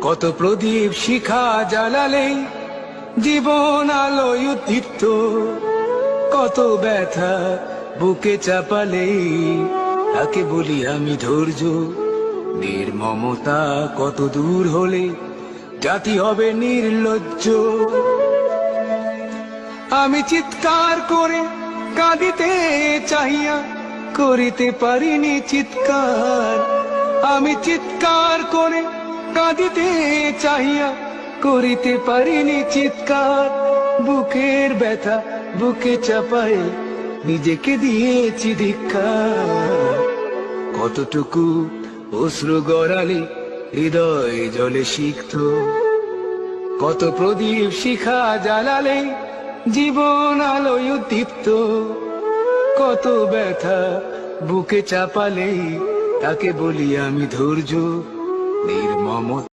কত প্রদীপ শিখা জ্বালালে জীবন আলোয় উদ্দীপ্ত, কত ব্যথা বুকে চাপালে তাকে বলি আমি ধৈর্য। নির্মমতা কত দূর হলে জাতি হবে নির্লজ্জ। আমি চিৎকার করে কাঁদিতে চাহিয়া করিতে পারিনি চিৎকার। আমি চিৎকার করে কাঁদিতে চাহিয়া করিতে পারিনি চিৎকার। বুকের ব্যথা বুকে চাপায় নিজেকে দিয়েছি ধিক্কার। কতটুকু অশ্রু গড়ালে হৃদয় জলে সিক্ত, কত প্রদীপ শিখা জ্বালালে জীবন আলোয় উদ্দীপ্ত, কত ব্যথা বুকে চাপালে তাকে বলি আমি ধৈর্য। নির্মমতা